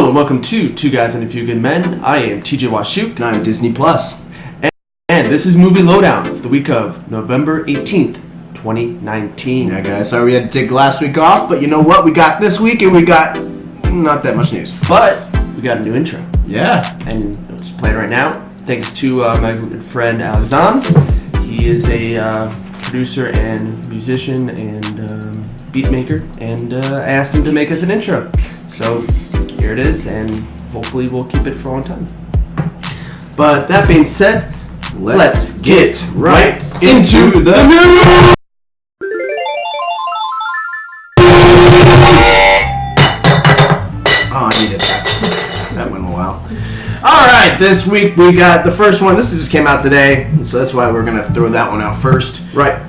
and welcome to Two Guys and a Few Good Men. I am TJ Washuk. And I'm Disney Plus. And this is Movie Lowdown for the week of November 18th, 2019. Yeah, guys, sorry we had to take last week off, but you know what? We got this week, and we got not that much news. But we got a new intro. Yeah. And it's playing right now. Thanks to my good friend Alexandre. He is a producer and musician and beat maker. And I asked him to make us an intro. So here it is, and hopefully we'll keep it for a long time. But that being said, let's get right into the news! Oh, I needed that. That went well. Alright, this week we got the first one. This just came out today, so that's why we're going to throw that one out first. Right.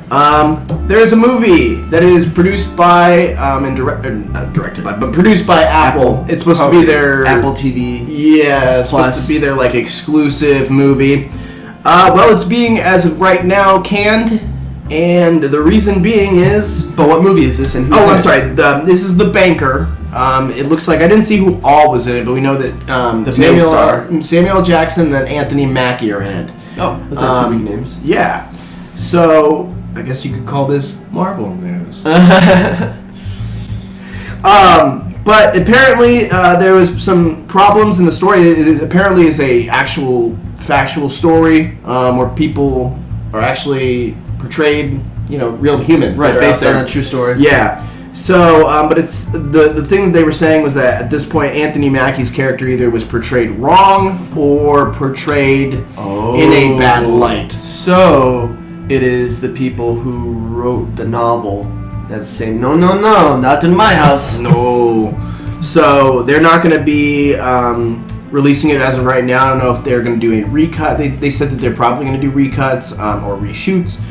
There's a movie that is produced by, not directed by, but produced by Apple. It's supposed to be their... Apple TV. Yeah, it's supposed to be their, exclusive movie. Well, it's being, as of right now, canned, and the reason being is... But what movie is this? And I'm sorry. This is The Banker. It looks like... I didn't see who all was in it, but we know that Samuel Jackson and Anthony Mackie are in it. Oh, those are two big names. Yeah. So, I guess you could call this Marvel news. But apparently there was some problems in the story. It apparently is a actual factual story where people are actually portrayed, real humans. Right, based on a true story. Yeah. So, but it's the thing that they were saying was that at this point, Anthony Mackie's character either was portrayed wrong or portrayed in a bad light. So, it is the people who wrote the novel that's saying, no, not in my house. No. So, they're not going to be releasing it as of right now. I don't know if they're going to do a recut. They said that they're probably going to do recuts or reshoots.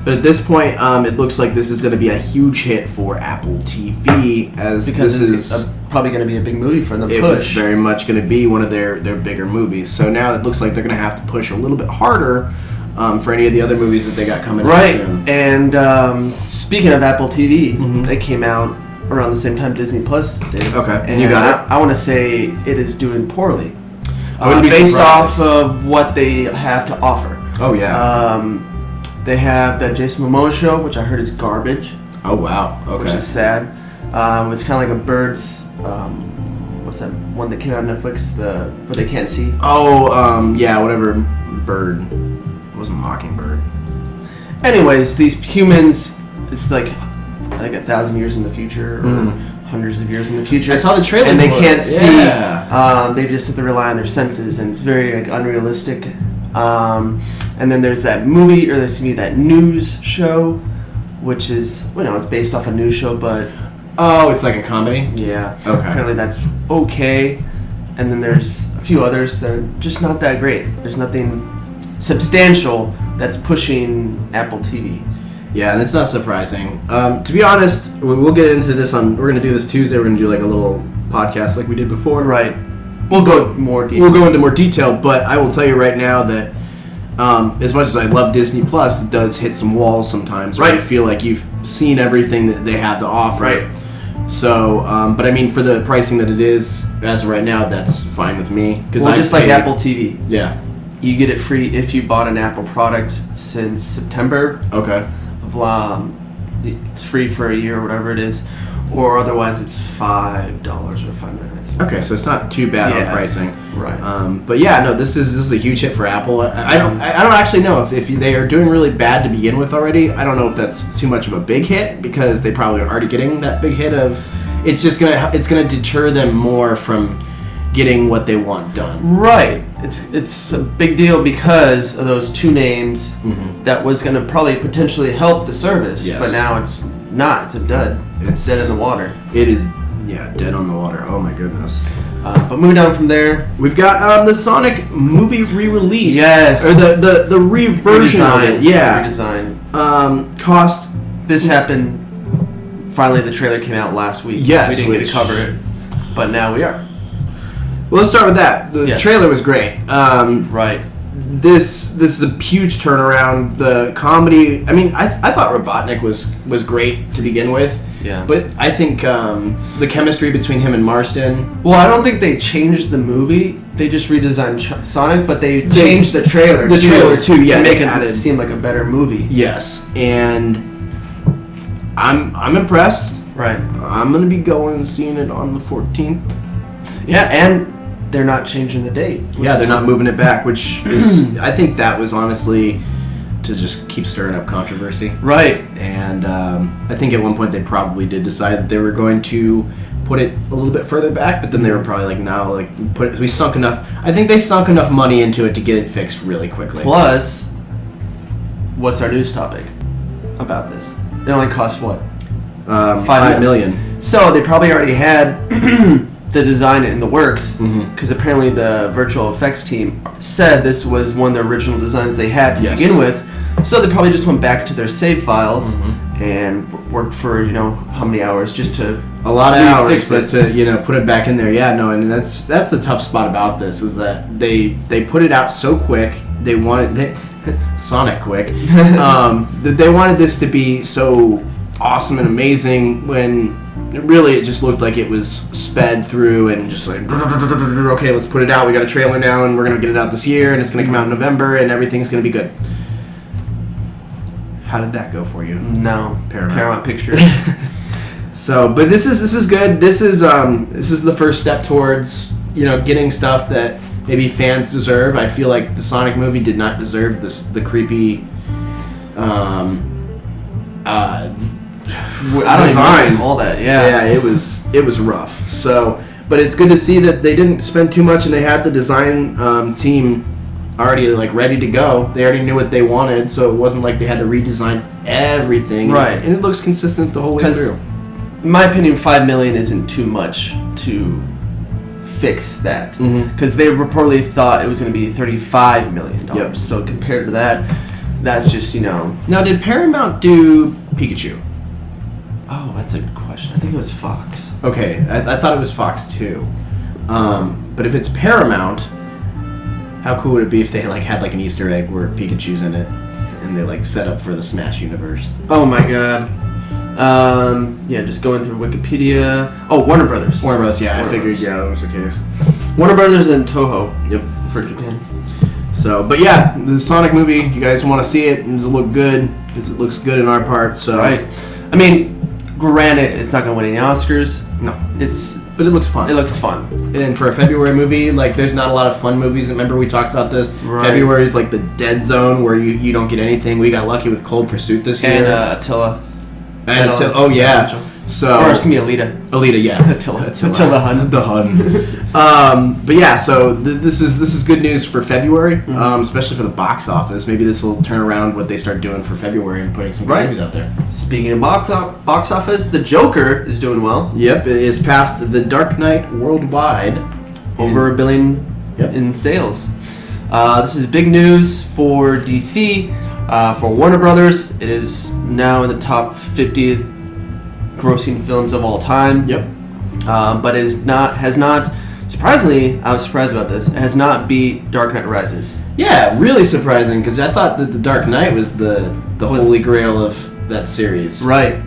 But at this point, it looks like this is going to be a huge hit for Apple TV, because this is probably going to be a big movie for them to push. It was very much going to be one of their bigger movies. So now it looks like they're going to have to push a little bit harder for any of the other movies that they got coming out soon. Right. And speaking of Apple TV, they came out around the same time Disney Plus did. Okay, and you got it. I want to say it is doing poorly. I wouldn't be based surprised. off of what they have to offer. Oh, yeah. They have that Jason Momoa show, which I heard is garbage. Oh, wow. Okay. Which is sad. It's kind of like a Birds... what's that one that came out on Netflix? Where they can't see? Oh, yeah, whatever. Bird. It wasn't Mockingbird. Anyways, these humans, it's like 1,000 years in the future, or hundreds of years in the future. I saw the trailer. And they can't see. Yeah. They just have to rely on their senses, and it's very unrealistic. And then there's that movie, or that news show, which is, it's based off a news show, but... Oh, it's like a comedy? Yeah. Okay. Apparently that's okay. And then there's a few others that are just not that great. There's nothing substantial that's pushing Apple TV. Yeah, and it's not surprising. To be honest, we'll get into this we're going to do this Tuesday. We're going to do a little podcast like we did before. Right. We'll go more detail. We'll go into more detail, but I will tell you right now that as much as I love Disney Plus, it does hit some walls sometimes. Right. You feel like you've seen everything that they have to offer. Right. So, but I mean, for the pricing that it is, as of right now, that's fine with me. Just like Apple TV. Yeah. You get it free if you bought an Apple product since September. Okay. It's free for a year or whatever it is. Or otherwise, it's $5 or $5.99. Okay, so it's not too bad on pricing, right? But yeah, no, this is a huge hit for Apple. I don't actually know if they are doing really bad to begin with already. I don't know if that's too much of a big hit, because they probably are already getting that big hit of. It's gonna deter them more from getting what they want done. Right. It's a big deal because of those two names that was gonna probably potentially help the service, but now it's not. It's a dud. It's dead in the water. It is, dead on the water. Oh my goodness. But moving on from there, we've got the Sonic movie re-release. Yes. Or the re-version of it. Yeah. Redesign. Cost. This happened. Finally, the trailer came out last week. Yes. We didn't get to cover it, but now we are. Well, let's start with that. The trailer was great. Right. this is a huge turnaround. The comedy, I mean, I thought Robotnik was great to begin with. Yeah. But I think the chemistry between him and Marston... Well, I don't think they changed the movie. They just redesigned Sonic, but they changed the trailer. The trailer, too, yeah. To make it seem like a better movie. Yes. And I'm impressed. Right. I'm going to be going and seeing it on the 14th. Yeah, and they're not changing the date. Yeah, they're not moving it back, which is... I think that was honestly... to just keep stirring up controversy. Right. And I think at one point they probably did decide that they were going to put it a little bit further back, but then they were probably like, no, like, we sunk enough. I think they sunk enough money into it to get it fixed really quickly. Plus, what's our news topic about this? It only cost what? $5 million. So they probably already had the design in the works, because apparently the virtual effects team said this was one of the original designs they had to begin with. So they probably just went back to their save files and worked for how many hours just to a lot of hours, but to put it back in there. Yeah, no, and that's the tough spot about this is that they put it out so quick. They wanted Sonic quick. That they wanted this to be so awesome and amazing when. Really, it just looked like it was sped through and just like, okay, let's put it out. We got a trailer now, and we're going to get it out this year, and it's going to come out in November, and everything's going to be good. How did that go for you? No. Paramount Pictures. So, but this is good. This is the first step towards, getting stuff that maybe fans deserve. I feel like the Sonic movie did not deserve the creepy I don't even call that. Yeah, it was rough. So, but it's good to see that they didn't spend too much and they had the design team already like ready to go. They already knew what they wanted, so it wasn't like they had to redesign everything. Right, and it looks consistent the whole way through. In my opinion, $5 million isn't too much to fix that, because they reportedly thought it was going to be $35 million. Yep. So compared to that, that's just Now, did Paramount do Pikachu? Oh, that's a good question. I think it was Fox. Okay, I thought it was Fox too. But if it's Paramount, how cool would it be if they had an Easter egg where Pikachu's in it, and they set up for the Smash universe? Oh my god. Yeah, just going through Wikipedia. Oh, Warner Brothers. Warner Brothers, yeah, Warner I figured, Brothers. yeah, that was the case. Warner Brothers and Toho. Yep. For Japan. So, but yeah, the Sonic movie, you guys want to see it? Does it look good? Because it looks good in our part, so. Right. I mean, granted, it's not going to win any Oscars. No. But it looks fun. It looks fun. And for a February movie, there's not a lot of fun movies. Remember we talked about this? Right. February is the dead zone where you don't get anything. We got lucky with Cold Pursuit this year. And Attila. And Attila. Oh, yeah. So, or excuse me, Alita. Alita, yeah. Attila Hun. The Hun. But yeah, so this is good news for February, especially for the box office. Maybe this will turn around what they start doing for February and putting some good movies out there. Speaking of box office, The Joker is doing well. Yep, it is past The Dark Knight worldwide. Over $1 billion in sales. This is big news for DC. For Warner Brothers, it is now in the top 50 grossing films of all time. Yep. But has not. Surprisingly, I was surprised about this. It has not beat Dark Knight Rises. Yeah, really surprising because I thought that The Dark Knight was the holy grail of that series. Right.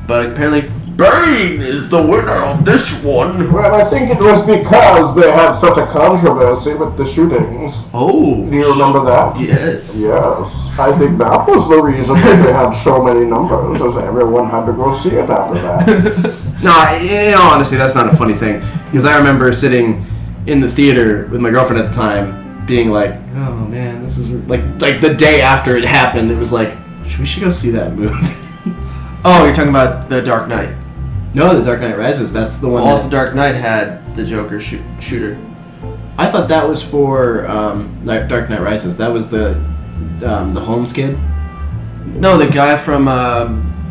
But apparently, Bane is the winner of this one. Well, I think it was because they had such a controversy with the shootings. Oh. Do you remember that? Yes. Yes. I think that was the reason that they had so many numbers, as everyone had to go see it after that. No, in all honesty, that's not a funny thing. Because I remember sitting in the theater with my girlfriend at the time, being like, oh man, this is... Like the day after it happened, it was like, we should go see that movie. Oh, you're talking about The Dark Knight. No, The Dark Knight Rises. That's the one. Also, Dark Knight had the Joker shooter. I thought that was for Dark Knight Rises. That was the Holmes kid. No, the guy from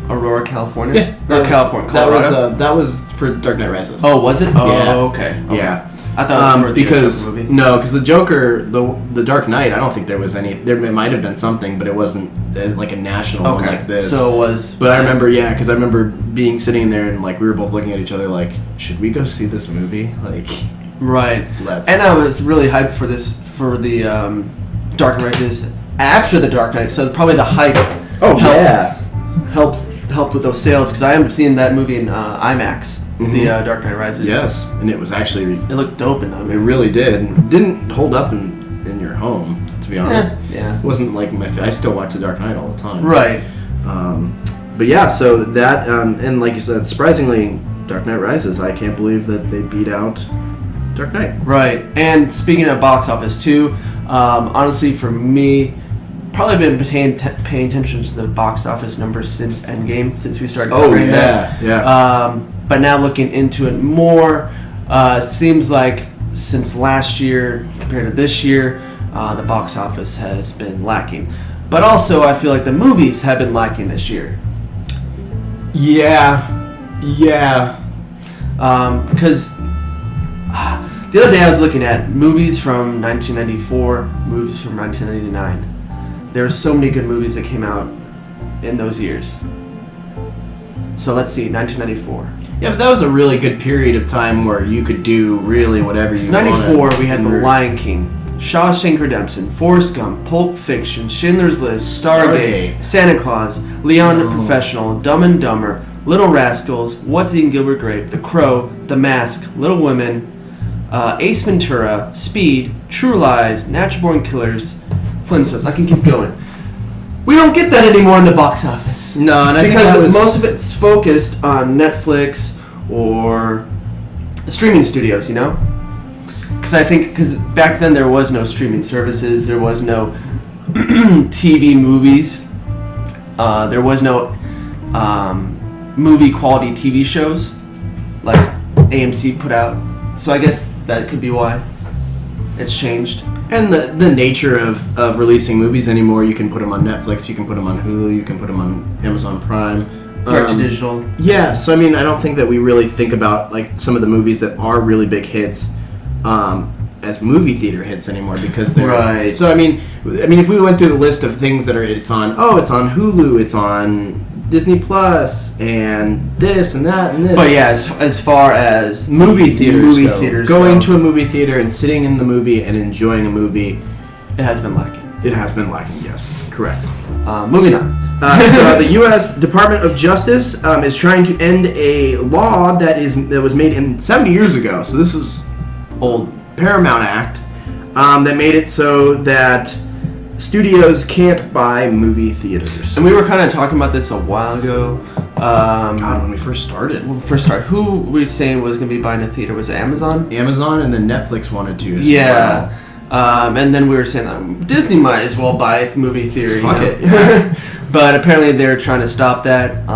Aurora, California. Yeah, California. Colorado. That was for Dark Knight Rises. Oh, was it? Oh, yeah. Okay. Yeah. I thought it was for the Joker movie. No, because the Joker, the Dark Knight, I don't think there was any. There might have been something, but it wasn't like a national one like this. So it was. But I remember, because I remember sitting there and we were both looking at each other like, should we go see this movie? Right. Let's. And I was really hyped for the Dark Knight Rises after the Dark Knight, so probably the hype helped with those sales, because I haven't seen that movie in IMAX, the Dark Knight Rises. Yes, and it was actually... It looked dope in IMAX. It really did. Didn't hold up in your home, to be honest. Yeah. It wasn't like I still watch The Dark Knight all the time. Right. But yeah, so that, and like you said, surprisingly, Dark Knight Rises, I can't believe that they beat out Dark Knight. Right. And speaking of box office too, honestly for me, probably been paying attention to the box office numbers since Endgame, since we started covering that. Yeah. But now looking into it more, seems like since last year compared to this year, the box office has been lacking. But also, I feel like the movies have been lacking this year. Yeah. Because the other day I was looking at movies from 1994, movies from 1999. There are so many good movies that came out in those years. So let's see, 1994. Yeah, but that was a really good period of time where you could do really whatever you wanted. 94, we had The Lion King, Shawshank Redemption, Forrest Gump, Pulp Fiction, Schindler's List, Stargate, Santa Claus, Leon the Professional, Dumb and Dumber, Little Rascals, What's Eating Gilbert Grape, The Crow, The Mask, Little Women, Ace Ventura, Speed, True Lies, Natural Born Killers, Flintstones. I can keep going. We don't get that anymore in the box office. No, and I because think most of it's focused on Netflix or streaming studios, you know? Because back then there was no streaming services, there was no TV movies, there was no movie quality TV shows like AMC put out. So I guess that could be why it's changed. And the nature of releasing movies anymore, you can put them on Netflix, you can put them on Hulu, you can put them on Amazon Prime. Direct to digital. Yeah, so I mean, I don't think that we really think about like some of the movies that are really big hits as movie theater hits anymore, because they're... Right. So I mean, if we went through the list of things that it's on Hulu, it's on Disney Plus, and this and that and this. But yeah, as far as movie theaters going to a movie theater and sitting in the movie and enjoying a movie, it has been lacking. It has been lacking, yes. Correct. Moving on. So the U.S. Department of Justice is trying to end a law that was made in 70 years ago. So this was old Paramount Act that made it so that studios can't buy movie theaters. And we were kind of talking about this a while ago. God, when we first started. Who were we saying was going to be buying a theater? Was it Amazon? Amazon, and then Netflix wanted to as well. Yeah. And then we were saying Disney might as well buy a movie theater. Fuck it. Yeah. But apparently they're trying to stop that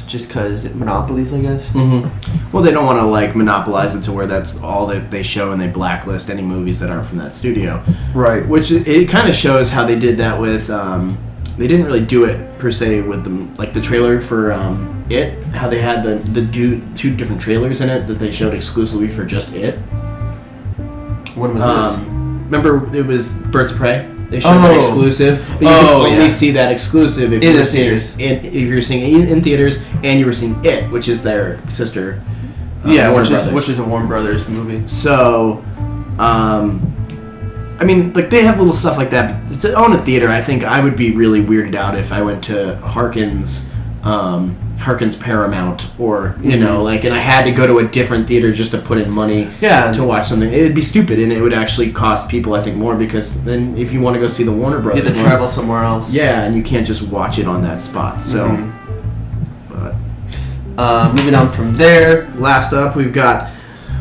just because monopolies, I guess. Mm-hmm. Well, they don't want to like monopolize it to where that's all that they show, and they blacklist any movies that aren't from that studio. Right. Which it kind of shows how they did that with... they didn't really do it per se with the trailer for It. How they had the two different trailers in it that they showed exclusively for just It. When was this? Remember, it was Birds of Prey. They showed an exclusive, but you can only see that exclusive if you're seeing it in theaters, and you were seeing It, which is their sister. Which is a Warner Brothers movie. So, I mean, like they have little stuff like that. But to own a theater, I think I would be really weirded out if I went to Harkins Paramount, or and I had to go to a different theater just to put in money to watch something. It would be stupid, and it would actually cost people, I think, more, because then if you want to go see the Warner Brothers, you have to travel somewhere else. Yeah, and you can't just watch it on that spot. So, but moving on from there, last up we've got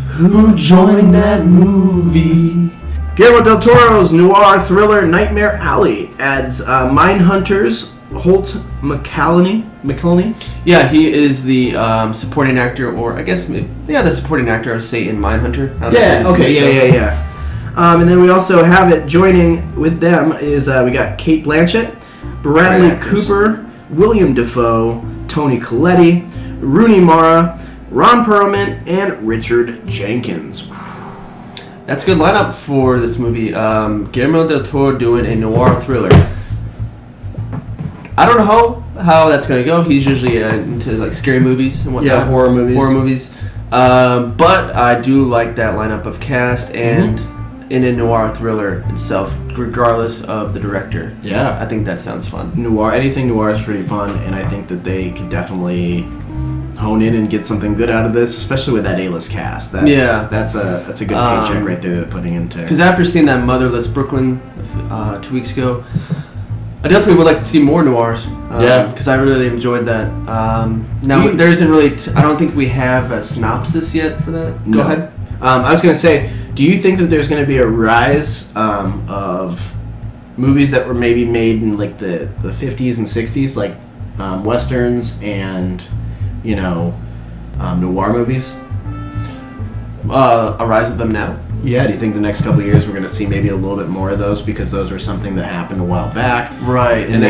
Who Joined That Movie? Guillermo del Toro's noir thriller Nightmare Alley adds Mindhunters Holt McCallany. Yeah, he is the supporting actor, or I guess, the supporting actor, I would say, in Mindhunter. And then we also have it joining with them is we got Cate Blanchett, Bradley Cooper, William Dafoe, Toni Collette, Rooney Mara, Ron Perlman, and Richard Jenkins. That's a good lineup for this movie. Guillermo del Toro doing a noir thriller. I don't know how that's gonna go. He's usually into like scary movies and whatnot. Yeah, horror movies. But I do like that lineup of cast and in a noir thriller itself, regardless of the director. Yeah. I think that sounds fun. Noir, anything noir is pretty fun, and I think that they can definitely hone in and get something good out of this, especially with that A-list cast. That's a good paycheck right there they're putting into. Because after seeing that Motherless Brooklyn 2 weeks ago, I definitely would like to see more noirs. Because I really enjoyed that. Now there isn't really. I don't think we have a synopsis yet for that. Go ahead. I was gonna say, do you think that there's gonna be a rise of movies that were maybe made in like the 50s and 60s, like westerns and noir movies? A rise of them now? Yeah, do you think the next couple of years we're going to see maybe a little bit more of those, because those were something that happened a while back? Right. And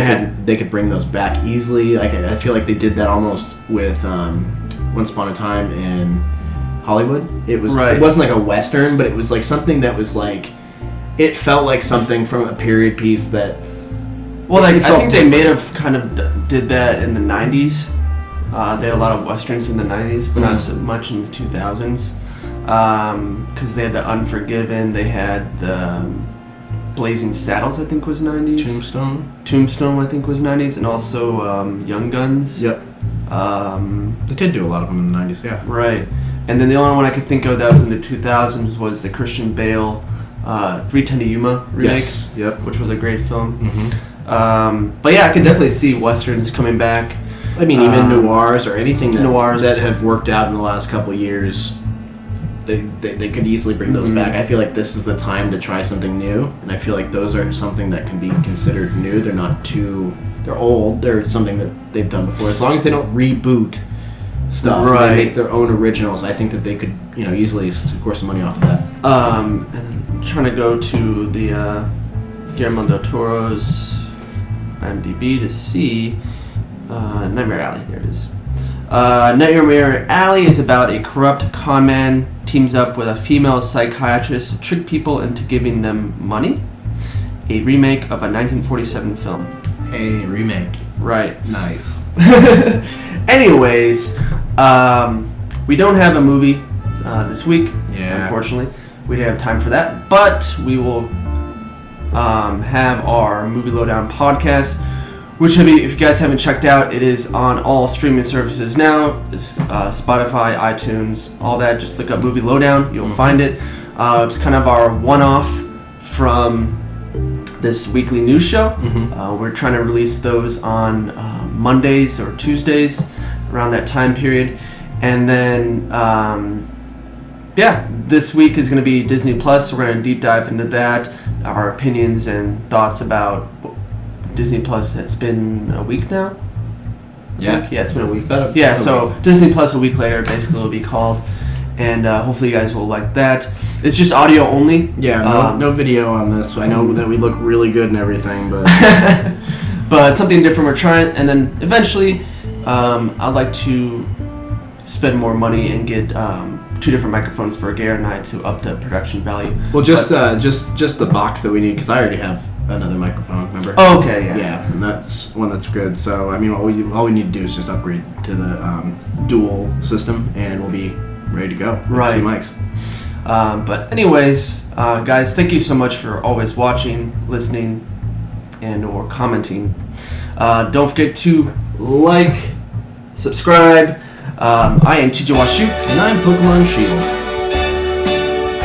they could bring those back easily. Like, I feel like they did that almost with Once Upon a Time in Hollywood. It wasn't like a western, but it was like something that was like, it felt like something from a period piece that... Well, I think they may have kind of did that in the 90s. They had a lot of westerns in the 90s, but not so much in the 2000s. Because they had the Unforgiven, they had the Blazing Saddles, I think was 90s. Tombstone, I think was 90s, and also Young Guns. Yep. They did do a lot of them in the 90s, yeah. Right. And then the only one I could think of that was in the 2000s was the Christian Bale 310 to Yuma remake, which was a great film. Mm-hmm. But yeah, I can definitely see westerns coming back. I mean, even noirs or anything that have worked out in the last couple of years, they could easily bring those back. I feel like this is the time to try something new, and I feel like those are something that can be considered new. They're not they're old. They're something that they've done before. As long as they don't reboot stuff, and they make their own originals, I think that they could, easily score some money off of that. And I'm trying to go to the Guillermo del Toro's IMDb to see Nightmare Alley. There it is. Nightmare Alley is about a corrupt con man teams up with a female psychiatrist to trick people into giving them money. A remake of a 1947 film. Hey, remake. Right. Nice. Anyways, we don't have a movie this week, unfortunately. We didn't have time for that, but we will have our Movie Lowdown podcast, which, if you guys haven't checked out, it is on all streaming services now. It's Spotify, iTunes, all that. Just look up Movie Lowdown. You'll find it. It's kind of our one-off from this weekly news show. We're trying to release those on Mondays or Tuesdays around that time period. And then, this week is going to be Disney Plus. We're going to deep dive into that, our opinions and thoughts about Disney Plus. It's been a week now. Yeah, it's been a week. So Disney Plus a week later basically will be called, and hopefully you guys will like that. It's just audio only. Yeah, no video on this. I know that we look really good and everything, but but something different we're trying. And then eventually, I'd like to spend more money and get 2 different microphones for Garrett and I to up the production value. Well, just the box that we need, because I already have another microphone, remember? Oh, okay, yeah, and that's one that's good. So I mean, all we need to do is just upgrade to the dual system, and we'll be ready to go. Right. 2 mics. But anyways, guys, thank you so much for always watching, listening, and or commenting. Don't forget to like, subscribe. I am TJ Washoot. And I'm Pokemon Shield.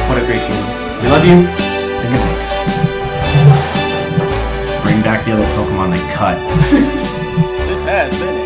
What a great game. We love you, and good night. Bring back the other Pokemon they cut. This has been